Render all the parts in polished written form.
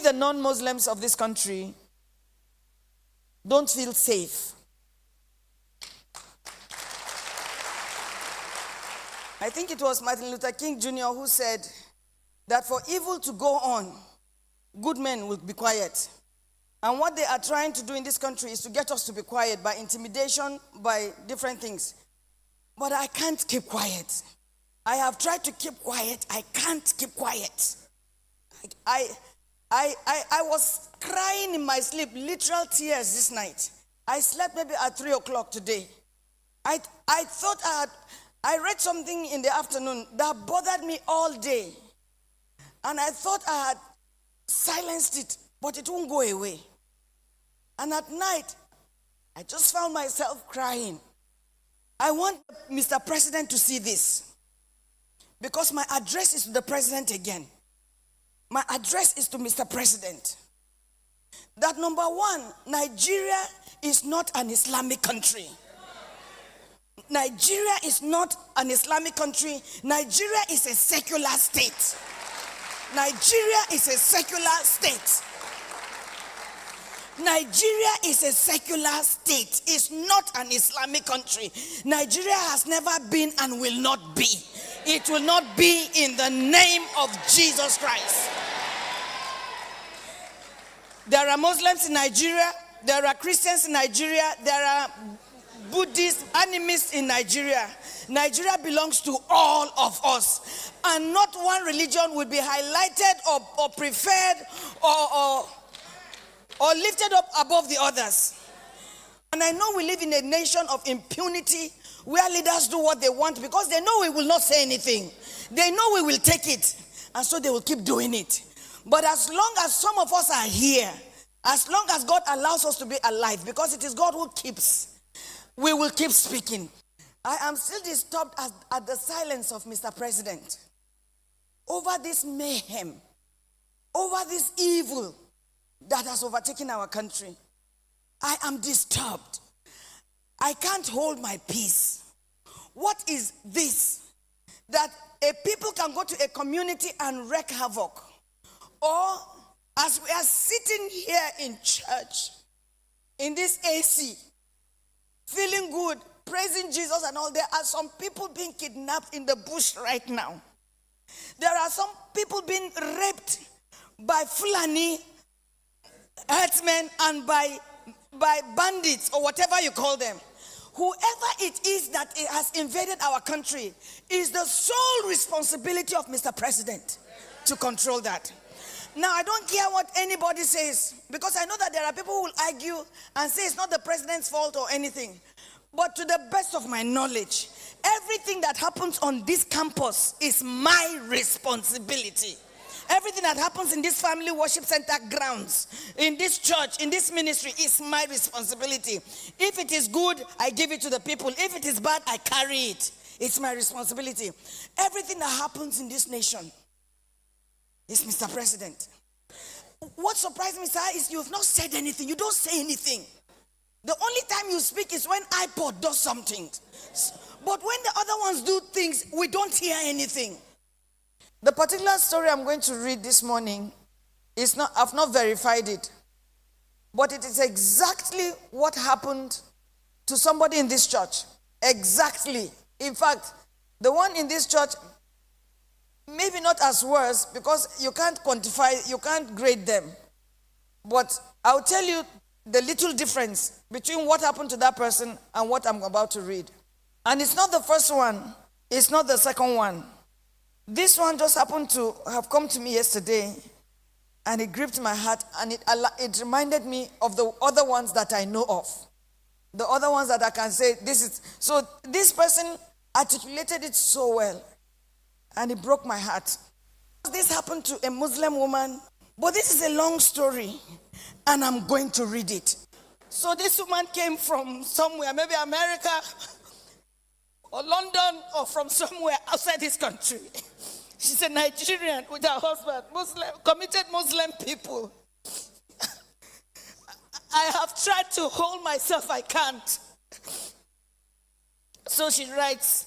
the non-Muslims of this country don't feel safe. I think it was Martin Luther King Jr. who said that for evil to go on, good men will be quiet. And what they are trying to do in this country is to get us to be quiet by intimidation, by different things. But I can't keep quiet. I have tried to keep quiet. I can't keep quiet. I was crying in my sleep, literal tears this night. I slept maybe at 3 o'clock today. I thought I read something in the afternoon that bothered me all day. And I thought I had silenced it, but it won't go away. And at night, I just found myself crying. I want Mr. President to see this, because my address is to the president again. My address is to Mr. President. That number one, Nigeria is not an Islamic country. Nigeria is not an Islamic country. Nigeria is a secular state. Nigeria is a secular state. Nigeria is a secular state. It's not an Islamic country. Nigeria has never been and will not be. It will not be in the name of Jesus Christ. There are Muslims in Nigeria. There are Christians in Nigeria. There are Buddhist animists in Nigeria. Nigeria belongs to all of us. And not one religion will be highlighted or preferred or lifted up above the others. And I know we live in a nation of impunity where leaders do what they want because they know we will not say anything. They know we will take it. And so they will keep doing it. But as long as some of us are here, as long as God allows us to be alive, because it is God who keeps, we will keep speaking. I am still disturbed at the silence of Mr. President over this mayhem, over this evil that has overtaken our country. I am disturbed. I can't hold my peace. What is this? That a people can go to a community and wreak havoc. Or as we are sitting here in church, in this AC, feeling good, praising Jesus and all, there are some people being kidnapped in the bush right now. There are some people being raped by Fulani, Herdsmen, and by bandits or whatever you call them. Whoever it is that it has invaded our country is the sole responsibility of Mr. President to control that. Now, I don't care what anybody says, because I know that there are people who will argue and say it's not the president's fault or anything. But to the best of my knowledge, everything that happens on this campus is my responsibility. Everything that happens in this family worship center grounds, in this church, in this ministry, is my responsibility. If it is good, I give it to the people. If it is bad, I carry it. It's my responsibility. Everything that happens in this nation is Mr. President. What surprised me, sir, is you have not said anything. You don't say anything. The only time you speak is when IPOB does something. But when the other ones do things, we don't hear anything. The particular story I'm going to read this morning is not, I've not verified it, but it is exactly what happened to somebody in this church. Exactly. In fact, the one in this church, maybe not as worse, because you can't quantify, you can't grade them. But I'll tell you the little difference between what happened to that person and what I'm about to read. And it's not the first one, it's not the second one. This one just happened to have come to me yesterday, and it gripped my heart, and it reminded me of the other ones that I know of. The other ones that I can say, this is... So this person articulated it so well, and it broke my heart. This happened to a Muslim woman, but this is a long story, and I'm going to read it. So this woman came from somewhere, maybe America, or London, or from somewhere outside this country. She's a Nigerian with her husband, Muslim, committed Muslim people. I have tried to hold myself, I can't. So she writes,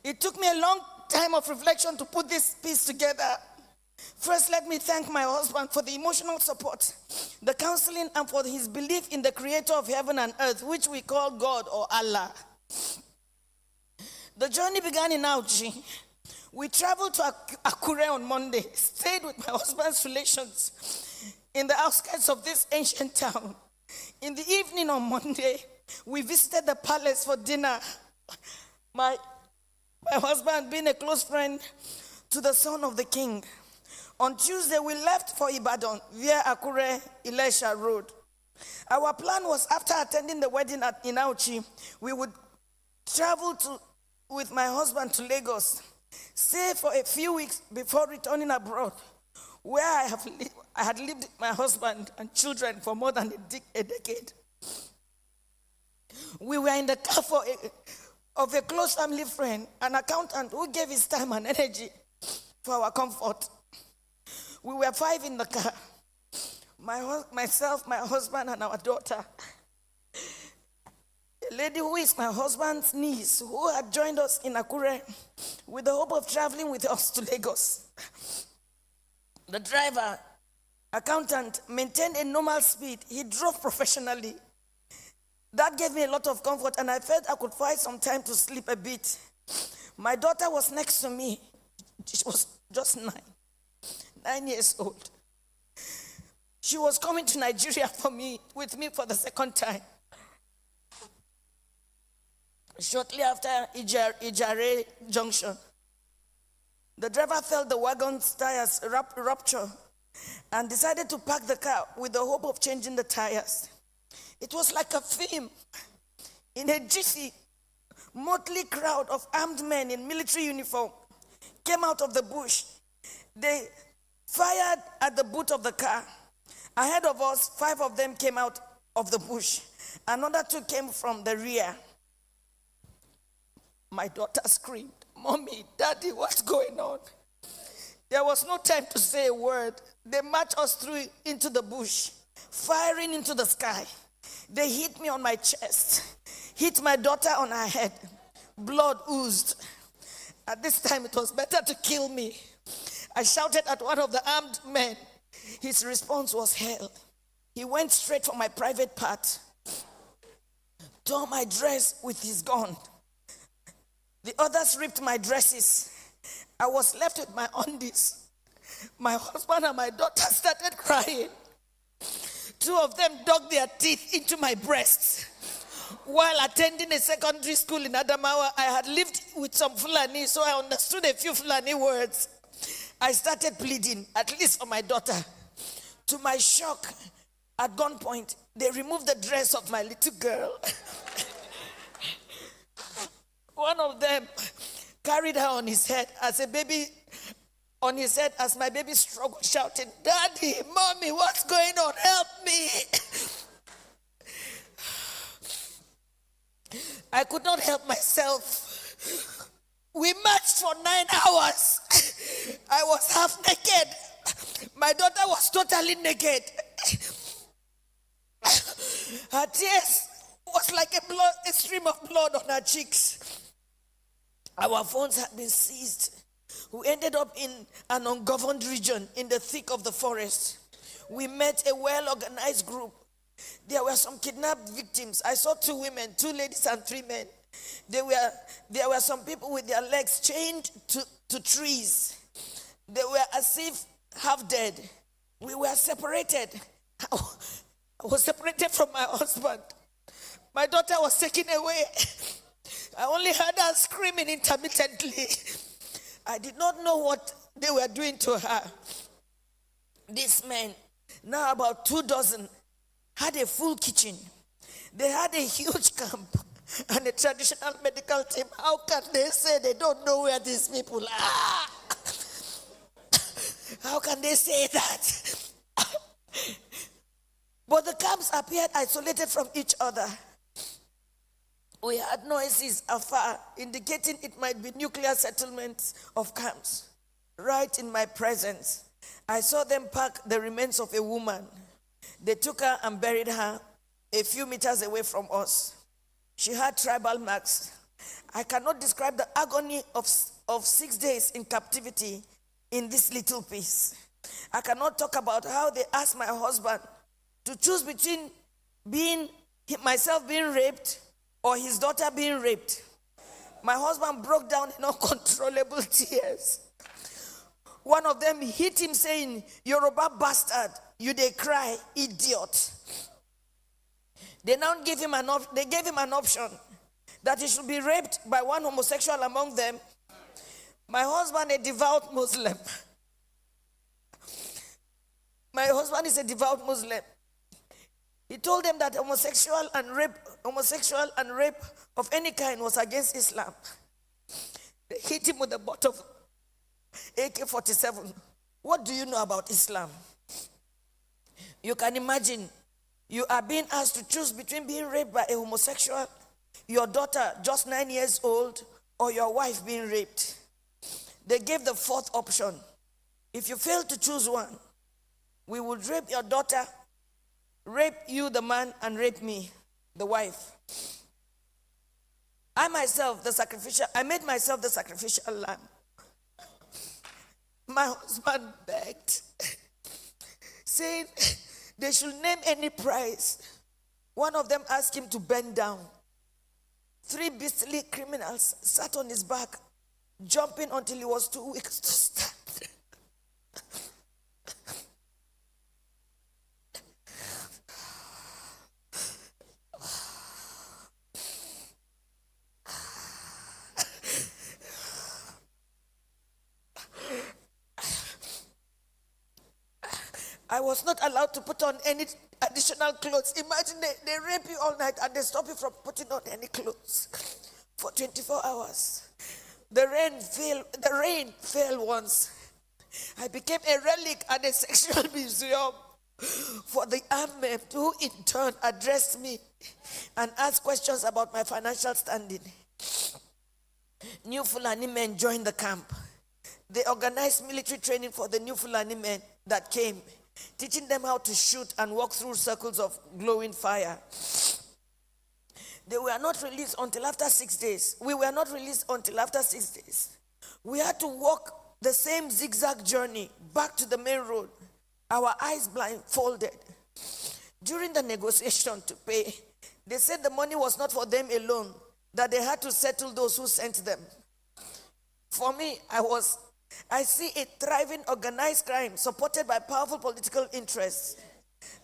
it took me a long time of reflection to put this piece together. First, let me thank my husband for the emotional support, the counseling, and for his belief in the creator of heaven and earth, which we call God or Allah. The journey began in Auchi. We traveled to Akure on Monday, stayed with my husband's relations in the outskirts of this ancient town. In the evening on Monday, we visited the palace for dinner. My husband being a close friend to the son of the king. On Tuesday, we left for Ibadan via Akure Ilesha Road. Our plan was, after attending the wedding in Auchi, we would travel with my husband to Lagos, stay for a few weeks before returning abroad, where I had lived with my husband and children for more than a decade. We were in the car of a close family friend, an accountant who gave his time and energy for our comfort. We were 5 in the car, myself, my husband, and our daughter. A lady who is my husband's niece, who had joined us in Akure with the hope of traveling with us to Lagos. The driver, accountant, maintained a normal speed. He drove professionally. That gave me a lot of comfort, and I felt I could find some time to sleep a bit. My daughter was next to me. She was just 9 years old. She was coming to Nigeria with me for the second time. Shortly after Ijare Junction, the driver felt the wagon's tires rupture and decided to park the car with the hope of changing the tires. It was like a film. In a jiffy, motley crowd of armed men in military uniform came out of the bush. They fired at the boot of the car. Ahead of us, 5 of them came out of the bush. Another 2 came from the rear. My daughter screamed, "Mommy, Daddy, what's going on?" There was no time to say a word. They marched us through into the bush, firing into the sky. They hit me on my chest, hit my daughter on her head. Blood oozed. At this time, it was better to kill me. I shouted at one of the armed men. His response was hell. He went straight for my private part, tore my dress with his gun. The others ripped my dresses. I was left with my undies. My husband and my daughter started crying. 2 of them dug their teeth into my breasts. While attending a secondary school in Adamawa, I had lived with some Fulani, so I understood a few Fulani words. I started pleading, at least for my daughter. To my shock, at gunpoint, they removed the dress of my little girl. One of them carried her on his head as my baby struggled, shouting, "Daddy, Mommy, what's going on? Help me!" I could not help myself. We marched for 9 hours. I was half naked. My daughter was totally naked. Her tears was like a stream of blood on her cheeks. Our phones had been seized. We ended up in an ungoverned region in the thick of the forest. We met a well-organized group. There were some kidnapped victims. I saw 2 women, 2 ladies and 3 men. There were some people with their legs chained to trees. They were as if half dead. We were separated. I was separated from my husband. My daughter was taken away. I only heard her screaming intermittently. I did not know what they were doing to her. These men, now about 2 dozen, had a full kitchen. They had a huge camp and a traditional medical team. How can they say they don't know where these people are? How can they say that? But the camps appeared isolated from each other. We heard noises afar, indicating it might be nuclear settlements of camps. Right in my presence, I saw them pack the remains of a woman. They took her and buried her a few meters away from us. She had tribal marks. I cannot describe the agony of 6 days in captivity in this little piece. I cannot talk about how they asked my husband to choose between myself being raped or his daughter being raped. My husband broke down in uncontrollable tears. One of them hit him saying, "Yoruba bastard, you dey cry, idiot." They now gave him an option that he should be raped by one homosexual among them. My husband, a devout Muslim. My husband is a devout Muslim. He told them that homosexual and rape of any kind was against Islam. They hit him with the butt of AK-47. What do you know about Islam? You can imagine, you are being asked to choose between being raped by a homosexual, your daughter just 9 years old, or your wife being raped. They gave the fourth option. If you fail to choose one, we would rape your daughter, rape you, the man, and rape me, the wife. I made myself the sacrificial lamb. My husband begged, saying they should name any price. One of them asked him to bend down. 3 beastly criminals sat on his back, jumping until he was too weak to stand. I was not allowed to put on any additional clothes. Imagine they rape you all night and they stop you from putting on any clothes for 24 hours. The rain fell once. I became a relic at a sexual museum for the armed men who in turn addressed me and asked questions about my financial standing. New Fulani men joined the camp. They organized military training for the new Fulani men that came, teaching them how to shoot and walk through circles of glowing fire. They were not released until after 6 days. We were not released until after 6 days. We had to walk the same zigzag journey back to the main road, our eyes blindfolded. During the negotiation to pay, they said the money was not for them alone, that they had to settle those who sent them. For me, I see a thriving organized crime supported by powerful political interests.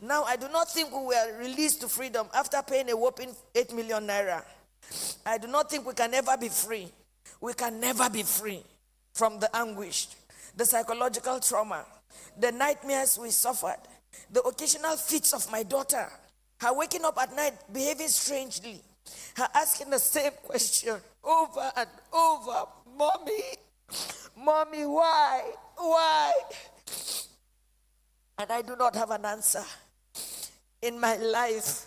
Now, I do not think we were released to freedom after paying a whopping 8 million naira. I do not think we can ever be free. We can never be free from the anguish, the psychological trauma, the nightmares we suffered, the occasional fits of my daughter, her waking up at night behaving strangely, her asking the same question over and over, Mommy, why? And I do not have an answer. In my life,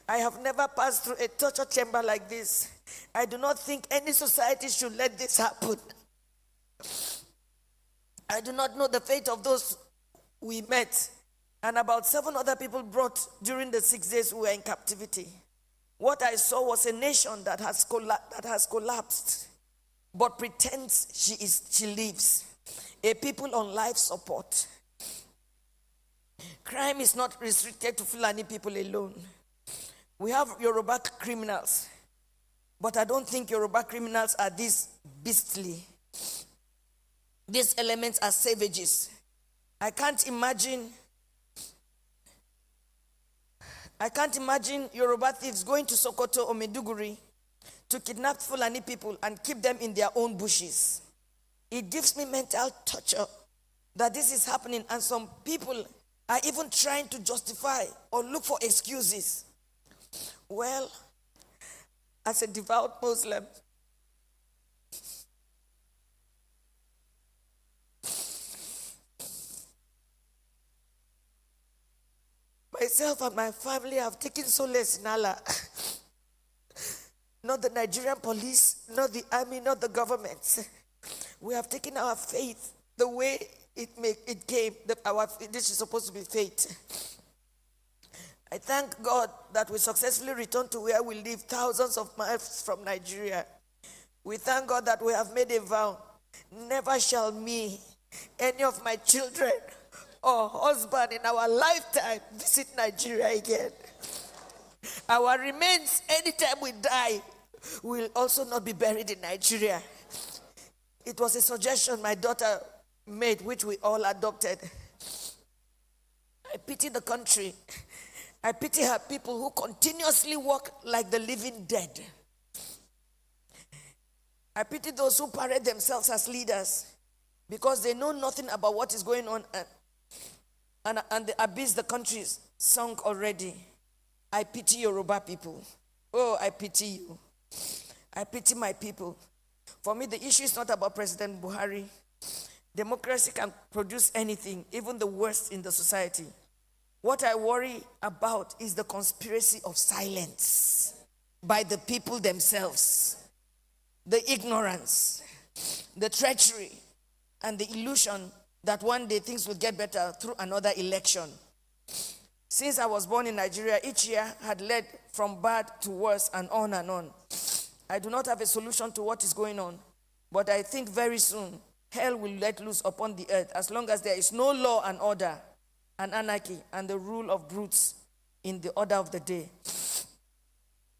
I have never passed through a torture chamber like this. I do not think any society should let this happen. I do not know the fate of those we met and about 7 other people brought during the 6 days we were in captivity. What I saw was a nation that has collapsed, but pretends she lives. A people on life support. Crime is not restricted to Fulani people alone. We have Yoruba criminals, but I don't think Yoruba criminals are this beastly. These elements are savages. I can't imagine Yoruba thieves going to Sokoto or Maiduguri to kidnap Fulani people and keep them in their own bushes. It gives me mental torture that this is happening, and some people are even trying to justify or look for excuses. Well, as a devout Muslim, myself and my family have taken solace in Allah. Not the Nigerian police, not the army, not the government. We have taken our faith the way it came. This is supposed to be fate. I thank God that we successfully returned to where we live, thousands of miles from Nigeria. We thank God that we have made a vow. Never shall me any of my children or husband in our lifetime visit Nigeria again. Our remains, anytime we die, will also not be buried in Nigeria. It was a suggestion my daughter made, which we all adopted. I pity the country. I pity her people who continuously walk like the living dead. I pity those who parade themselves as leaders because they know nothing about what is going on and the abyss the country is sunk already. I pity Yoruba people. Oh, I pity you. I pity my people. For me, the issue is not about President Buhari. Democracy can produce anything, even the worst in the society. What I worry about is the conspiracy of silence by the people themselves, the ignorance, the treachery, and the illusion that one day things will get better through another election. Since I was born in Nigeria, each year had led from bad to worse and on and on. I do not have a solution to what is going on, but I think very soon hell will let loose upon the earth as long as there is no law and order and anarchy and the rule of brutes in the order of the day.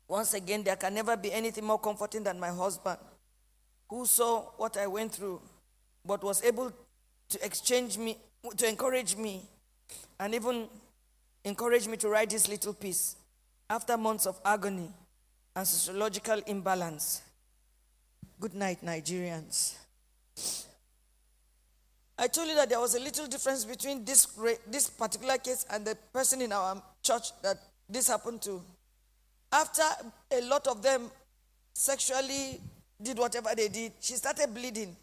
Once again, there can never be anything more comforting than my husband, who saw what I went through, but was able to encourage me, and even encourage me to write this little piece after months of agony and sociological imbalance. Good night, Nigerians. I told you that there was a little difference between this particular case and the person in our church that this happened to. After a lot of them sexually did whatever they did, she started bleeding.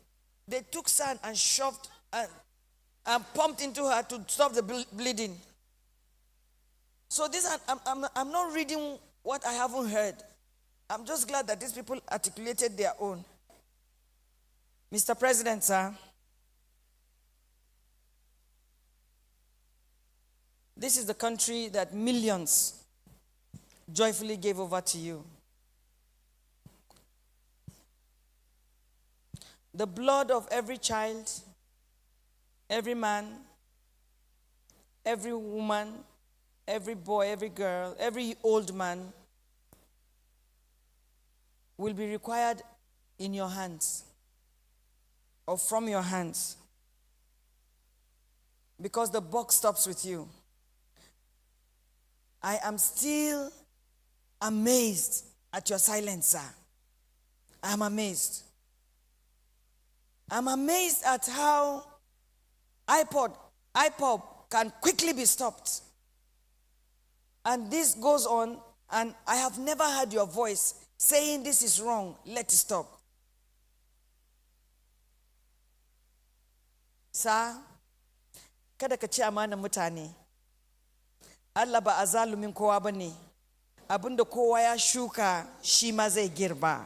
They took sand and shoved and pumped into her to stop the bleeding. So this, I'm not reading what I haven't heard. I'm just glad that these people articulated their own. Mr. President, sir, this is the country that millions joyfully gave over to you. The blood of every child, every man, every woman, every boy, every girl, every old man will be required in your hands or from your hands, because the buck stops with you. I am still amazed at your silence, sir. I'm amazed. I'm amazed at how IPOB can quickly be stopped. And this goes on, and I have never heard your voice saying this is wrong, let it stop. Sir, kada ka ci amanar mutane. Allah ba azalumin kowa bane. Abinda kowa ya shuka shi ma zai girba.